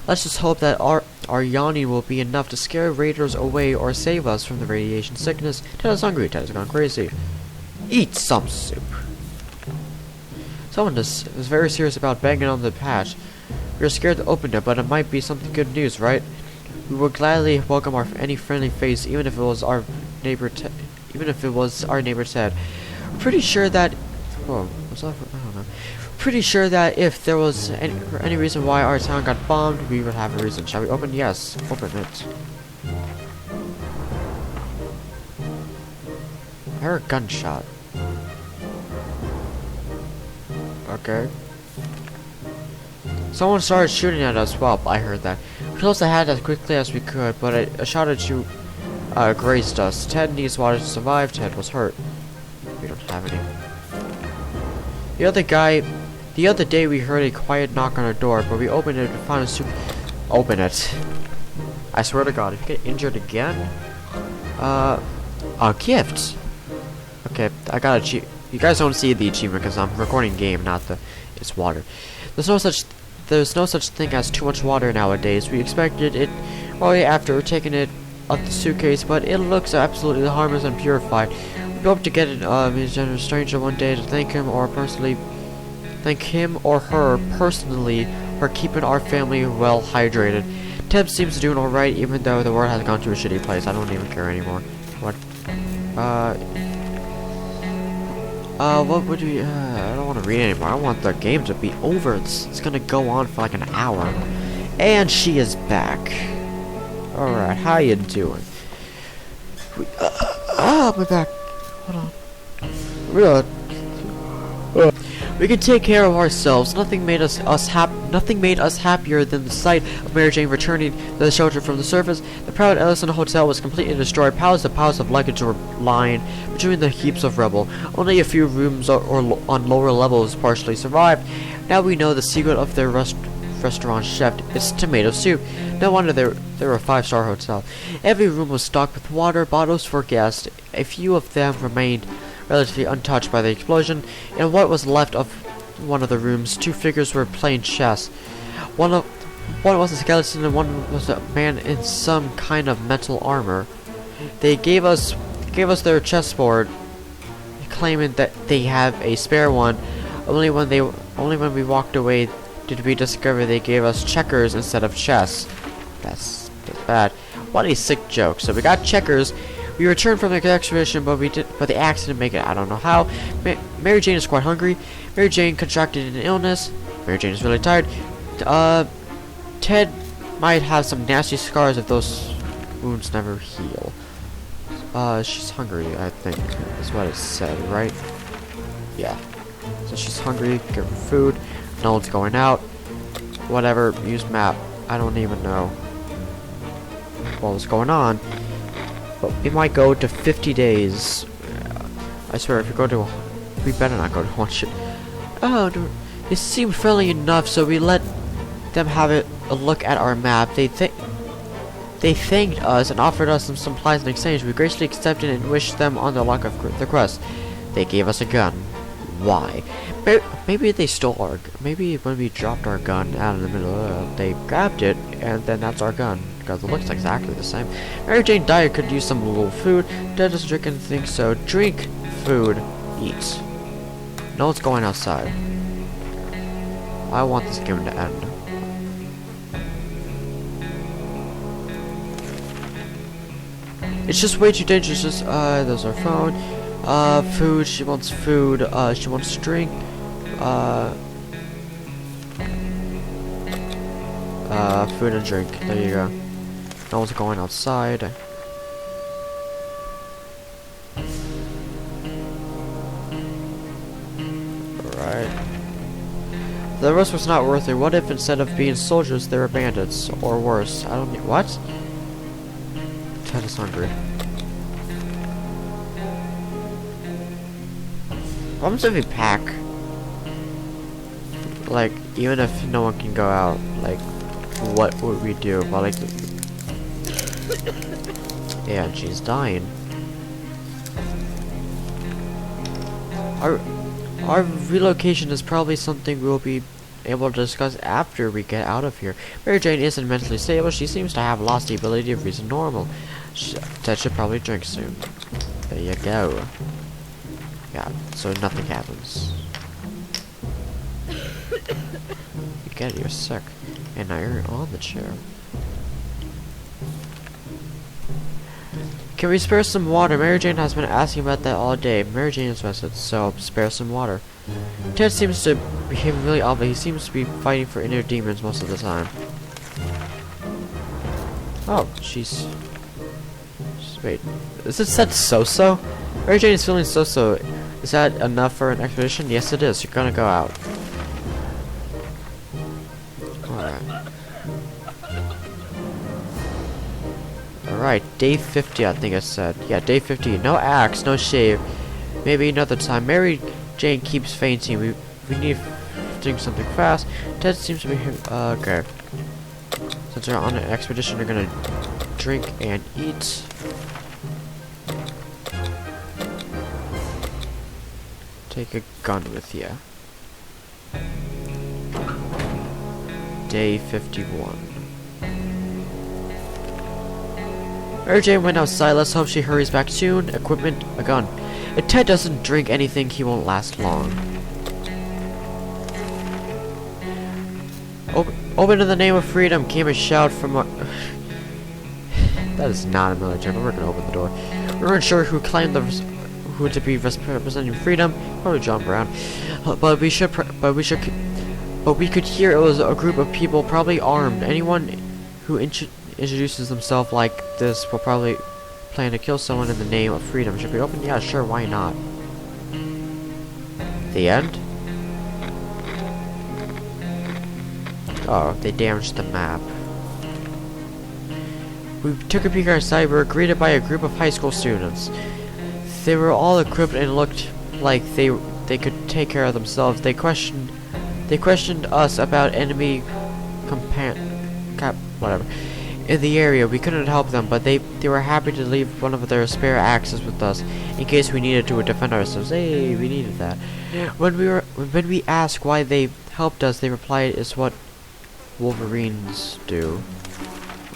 Let's just hope that our yawning will be enough to scare raiders away or save us from the radiation sickness. Ted is hungry. Ted has gone crazy. Eat some soup. Someone is very serious about banging on the hatch. We are scared to open it, but it might be something good news, right? We would gladly welcome any friendly face, even if it was our neighbor Ted. Pretty sure that. Whoa, what's that? I don't know. Pretty sure that if there was any reason why our town got bombed, we would have a reason. Shall we open? Yes, open it. I heard a gunshot. Okay. Someone started shooting at us. Well, I heard that. We closed the hatch as quickly as we could, but a shot or two grazed us. Ted needs water to survive. Ted was hurt. We don't have any. The other day we heard a quiet knock on our door, but we opened it to find a soup. Open it. I swear to God, if you get injured again, a gift. Okay, I got a You guys don't see the achievement because I'm recording game, not it's water. There's no such thing as too much water nowadays. We expected it right after taking it out the suitcase, but it looks absolutely harmless and purified. We hope to get a stranger one day to thank him or her personally for keeping our family well hydrated. Ted seems to do it alright, even though the world has gone to a shitty place. I don't even care anymore. What would we, I don't want to read anymore. I want the game to be over. It's gonna go on for like an hour. And she is back. Alright, how you doing? We're back. Hold on. We can take care of ourselves. Nothing made us happier than the sight of Mary Jane returning to the shelter from the surface. The proud Ellison Hotel was completely destroyed. Piles and piles of luggage were lying between the heaps of rubble. Only a few rooms on lower levels partially survived. Now we know the secret of their restaurant chef. It's tomato soup. No wonder they were a 5-star hotel. Every room was stocked with water bottles for guests. A few of them remained relatively untouched by the explosion. In what was left of one of the rooms, 2 figures were playing chess. One was a skeleton and one was a man in some kind of metal armor. They gave us their chessboard, claiming that they have a spare one. Only when we walked away did we discover they gave us checkers instead of chess. That's bad. What a sick joke. So we got checkers. We returned from the expedition, but the axe didn't make it. I don't know how. Mary Jane is quite hungry. Mary Jane contracted an illness. Mary Jane is really tired. Ted might have some nasty scars if those wounds never heal. She's hungry, I think, is what it said, right? Yeah. So she's hungry. Give her food. No one's going out. Whatever. Use map. I don't even know what was going on. But we might go to 50 days. I swear, if we go to... We better not go to one shit. Oh, no. It seemed friendly enough, so we let them have a look at our map. They They thanked us and offered us some supplies in exchange. We graciously accepted and wished them on the luck of their quest. They gave us a gun. Why? Maybe they stole our... Maybe when we dropped our gun out in the middle, they grabbed it, and then that's our gun. Because it looks exactly the same. Mary Jane Dyer could use some little food. Dad doesn't drink anything, so drink, food, eat. No one's going outside. I want this game to end. It's just way too dangerous. Just, there's our phone. Food. She wants food. She wants to drink. Food and drink. There you go. No one's going outside. Alright. The risk was not worth it. What if instead of being soldiers, they were bandits? Or worse. I don't need... What? Ted is hungry. What happens if we pack? Like, even if no one can go out, like, what would we do? Well, like... Yeah, she's dying. Our relocation is probably something we'll be able to discuss after we get out of here. Mary Jane isn't mentally stable. She seems to have lost the ability to reason normal. Ted should probably drink soon. There you go. Yeah, so nothing happens. You get it, you're sick. And now you're on the chair. Can we spare some water? Mary Jane has been asking about that all day. Mary Jane is vested, so spare some water. Ted seems to behave really odd, but he seems to be fighting for inner demons most of the time. Oh, she's wait, is it said so-so? Mary Jane is feeling so-so. Is that enough for an expedition? Yes, it is. You're gonna go out. Alright. Alright, day 50, I think I said. Yeah, day 50. No axe, no shave. Maybe another time. Mary Jane keeps fainting. We need to do something fast. Ted seems to be here. Okay. Since we're on an expedition, we're gonna drink and eat. Take a gun with you. Day 51. Mary Jane went outside. Let's hope she hurries back soon. Equipment, a gun. If Ted doesn't drink anything, he won't last long. Open in the name of freedom came a shout from our... That is not a military, but we're gonna open the door. We weren't sure who claimed who to be representing freedom. Probably John Brown. But we could hear it was a group of people, probably armed. Anyone who introduces themselves like this will probably plan to kill someone in the name of freedom. Should we open? Yeah, sure, why not? The end? Oh, they damaged the map. We took a peek outside. We were greeted by a group of high school students. They were all equipped and looked like they could take care of themselves. They questioned us about enemy whatever in the area. We couldn't help them, but they were happy to leave one of their spare axes with us in case we needed to defend ourselves. Hey, we needed that. When we asked why they helped us, they replied, "It's what Wolverines do."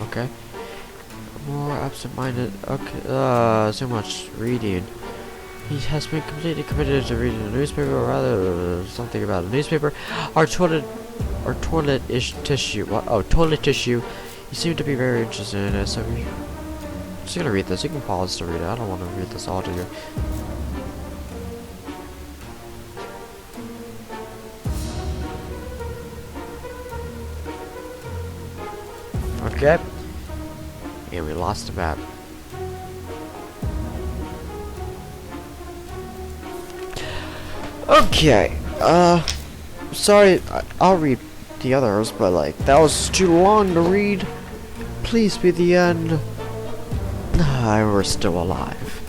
Okay. More absent-minded. Okay. So much reading. He has been completely committed to reading the newspaper, or rather, something about a newspaper. Our toilet tissue. What? Oh, toilet tissue. You seem to be very interested in it, so I'm just gonna read this. You can pause to read it. I don't want to read this all to you. Okay. And we lost the map. Okay. Sorry, I'll read the others, but like, that was too long to read. Please be the end. We're still alive.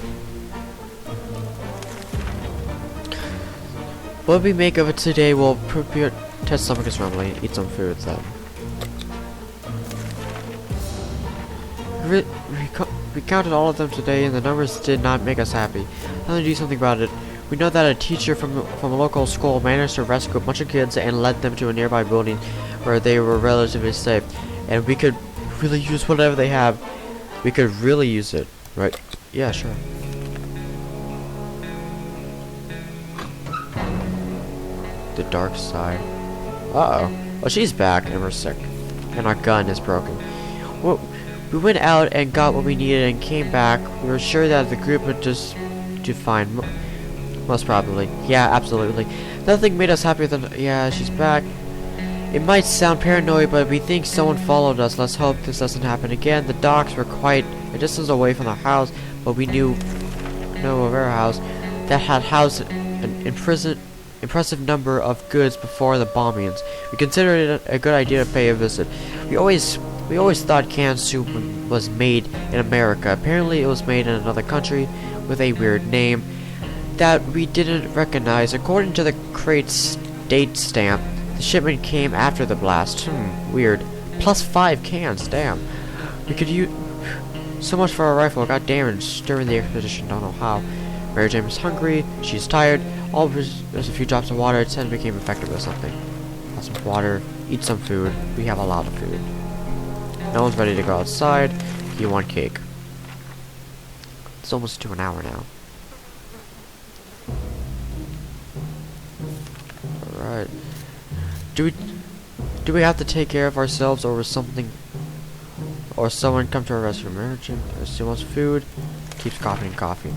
What we make of it today will prepare test stomach is rumbling, eat some food then. We counted all of them today, and the numbers did not make us happy. How to do something about it? We know that a teacher from a local school managed to rescue a bunch of kids and led them to a nearby building where they were relatively safe. And we could really use whatever they have. We could really use it, right? Yeah, sure. The dark side. Uh-oh. Well, she's back, and we're sick. And our gun is broken. Well, we went out and got what we needed and came back. We were sure that the group would just do fine. Most probably. Yeah, absolutely. Nothing made us happier than... Yeah, she's back. It might sound paranoid, but we think someone followed us. Let's hope this doesn't happen again. The docks were quite a distance away from the house, but we know of our house that had housed an impressive number of goods before the bombings. We considered it a good idea to pay a visit. We always thought canned soup was made in America. Apparently it was made in another country with a weird name that we didn't recognize. According to the crate's date stamp, the shipment came after the blast. Weird. +5 cans, damn. We could use so much for our rifle. Got damaged during the expedition, don't know how. Mary Jane was hungry, she's tired. All there's a few drops of water, it then became effective or something. Have some water, eat some food. We have a lot of food. No one's ready to go outside. You want cake. It's almost to an hour now. Alright. Do we have to take care of ourselves, or was something, or someone come to our rescue? Mary Jane still wants food. Keeps coughing and coughing.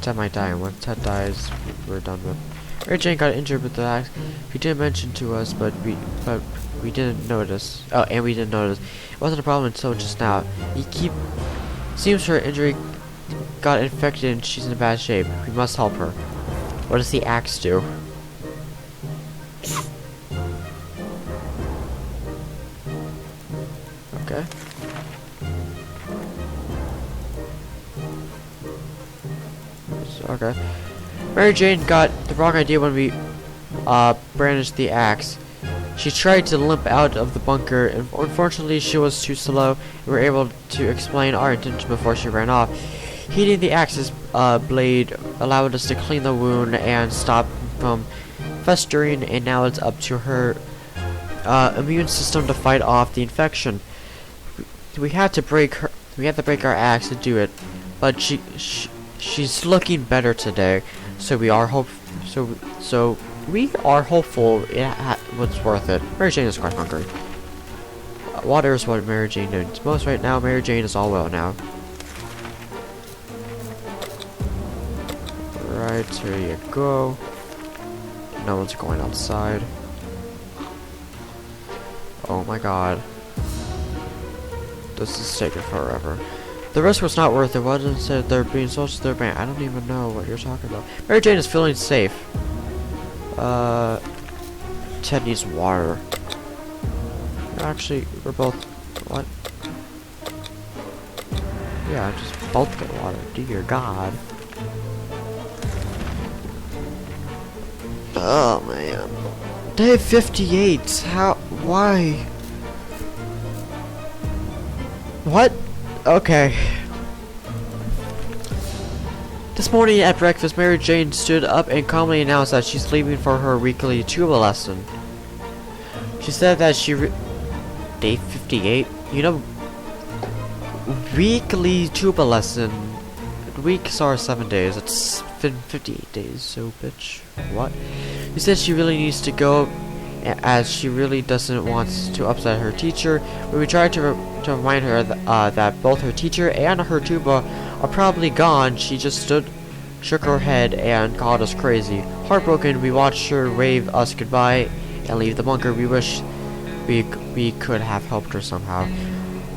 Ted might die, and when Ted dies, we're done with. Mary Jane got injured with the axe. He didn't mention to us, but we didn't notice. Oh, and we didn't notice. It wasn't a problem until just now. Seems her injury got infected and she's in bad shape. We must help her. What does the axe do? Okay. Okay. Mary Jane got the wrong idea when we brandished the axe. She tried to limp out of the bunker, and unfortunately she was too slow. We were able to explain our intention before she ran off. Heating the axe's blade allowed us to clean the wound and stop from festering, and now it's up to her immune system to fight off the infection. We had to break our axe to do it, but she's looking better today. So we are hopeful it was worth it. Mary Jane is quite hungry. Water is what Mary Jane needs most right now. Mary Jane is all well now. Right, here you go. No one's going outside. Oh my god. This is taking forever. The risk was not worth it. Wasn't said they're being social, they're banned. I don't even know what you're talking about. Mary Jane is feeling safe. Ted needs water. Actually, we're both... What? Yeah, just both get water. Dear God. Oh, man. Day 58. How? Why? What? Okay. This morning at breakfast, Mary Jane stood up and calmly announced that she's leaving for her weekly tuba lesson. She said that Day 58? You know, weekly tuba lesson. Weeks are 7 days. It's been 58 days, so bitch. What? She said she really needs to go, as she really doesn't want to upset her teacher. When we tried to remind her that both her teacher and her tuba are probably gone, she just shook her head and called us crazy. Heartbroken, we watched her wave us goodbye and leave the bunker. We wish we could have helped her somehow.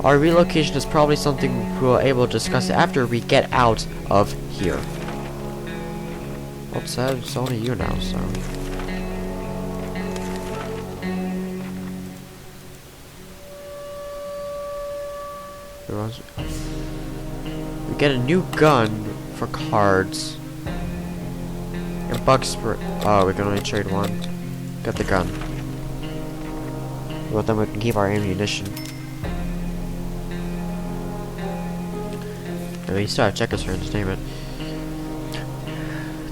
Our relocation is probably something we'll able to discuss after we get out of here. Well, said it's only you now, so. We get a new gun for cards and bug spray. Oh, we can only trade one. Get the gun. But then we can keep our ammunition. I mean, you still have checkers for entertainment.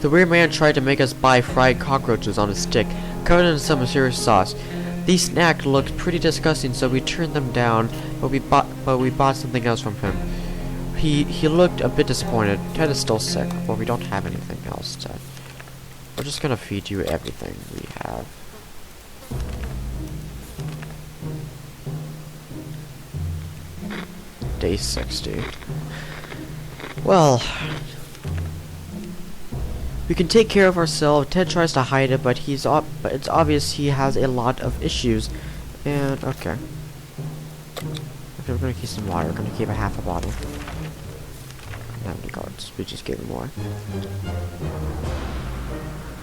The weird man tried to make us buy fried cockroaches on a stick, covered in some mysterious sauce. These snacks looked pretty disgusting, so we turned them down, but we bought something else from him. He looked a bit disappointed. Ted is still sick, but we don't have anything else, Ted. We're just gonna feed you everything we have. Day 60. Well, we can take care of ourselves. Ted tries to hide it, but it's obvious he has a lot of issues. And okay, we're gonna keep some water. We're gonna keep a half a bottle. How many cards? We just gave him more.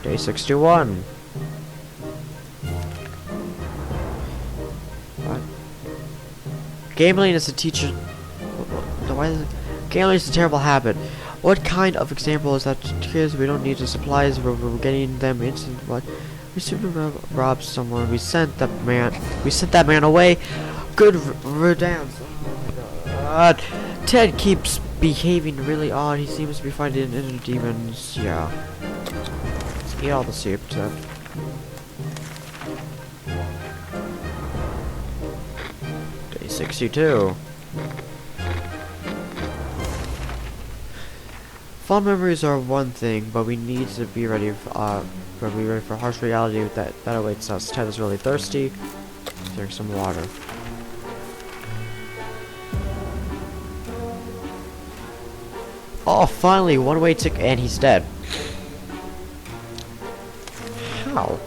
Day 61. What? Gambling is a teacher. Gambling is a terrible habit. What kind of example is that to kids? We don't need the supplies. We're getting them instant. What? We super robbed someone. We sent that man away. Good riddance. Oh my God. Ted keeps behaving really odd. He seems to be fighting inner demons. Yeah. Let's eat all the soup, Ted. Day 62. Fond memories are one thing, but we need to be ready for harsh reality that awaits us. Ted is really thirsty. Drink some water. Oh, finally, one-way ticket, and he's dead. How?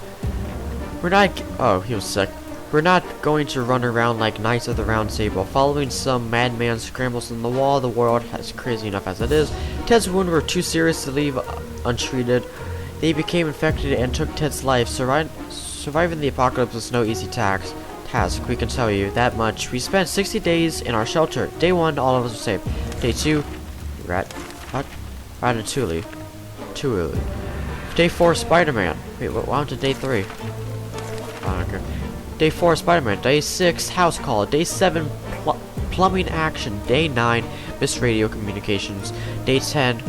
We're not. Oh, he was sick. We're not going to run around like Knights of the Round Table, following some madman scrambles in the wall. The world is crazy enough as it is. Ted's wounds were too serious to leave untreated. They became infected and took Ted's life. Surviving the apocalypse was no easy task. We can tell you that much. We spent 60 days in our shelter. Day 1, all of us were safe. Day 2, Ratatouille. Too early. Day 4, Spider-Man. Wait, what happened to day 3? Oh, okay. Day 4, Spider-Man. Day 6, House Call. Day 7, Plumbing Action. Day 9, Missed Radio Communications. Day 10,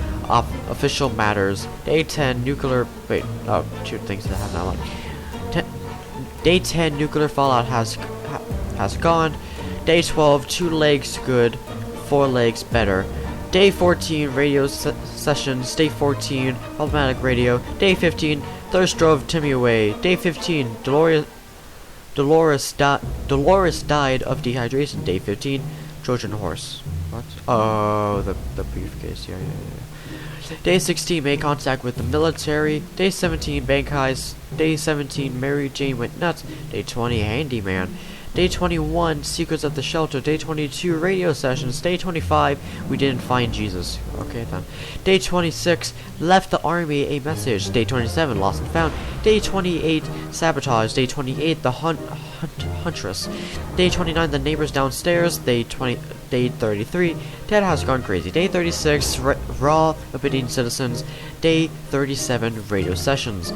Official Matters. Day 10, Nuclear... Wait, oh, 2 things that have not one. Day 10, Nuclear Fallout has gone. Day 12, 2 legs good, 4 legs better. Day 14, radio sessions. Day 14, problematic radio. Day 15, thirst drove Timmy away. Day 15, Dolores died of dehydration. Day 15, Trojan horse. What? Oh, the briefcase. Yeah. Day 16, made contact with the military. Day 17, bank heist. Day 17, Mary Jane went nuts. Day 20, handyman. Day 21, secrets of the shelter. Day 22, radio sessions. Day 25, we didn't find Jesus. Okay then. Day 26, left the army a message. Day 27, lost and found. Day 28, sabotage. Day 28, the huntress. Day 29, the neighbors downstairs. Day 33, Ted has gone crazy. Day 36, raw abiding citizens. Day 37, radio sessions.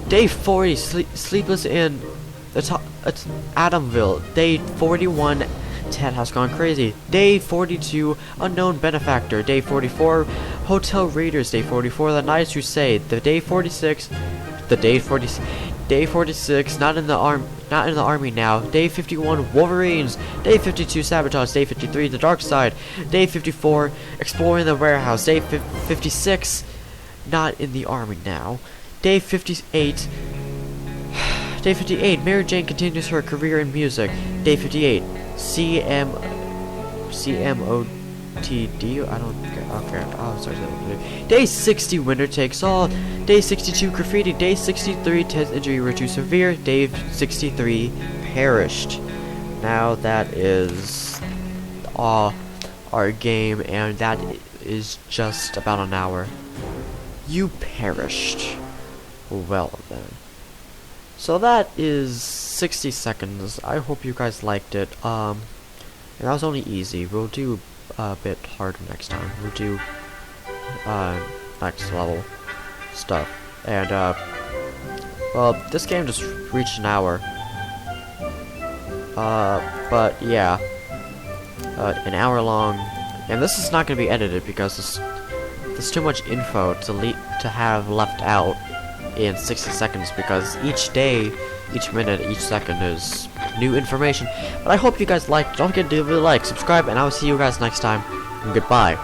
Day 40, sleepless in it's Adamville. Day 41, Ted has gone crazy. Day 42, unknown benefactor. Day 44, hotel raiders. Day 44, the knights crusade. Day 46, not in the army now. Day 51, Wolverines. Day 52, sabotage. Day 53, the dark side. Day 54, exploring the warehouse. Day 56, not in the army now. Day 58, Mary Jane continues her career in music. Day 58, CMOTD. I don't. Okay. Oh, sorry. Day 60, winner takes all. Day 62, graffiti. Day 63, Ted's injury were too severe. Day 63, perished. Now that is all our game, and that is just about an hour. You perished. Well then. So that is 60 seconds. I hope you guys liked it. And that was only easy. We'll do a bit harder next time. We'll do next level stuff. And well, this game just reached an hour. But yeah, an hour long And this is not going to be edited because there's too much info to have left out in 60 seconds, because each day, each minute, each second is new information. But I hope you guys liked. Don't forget to leave a like, subscribe, and I will see you guys next time. And goodbye.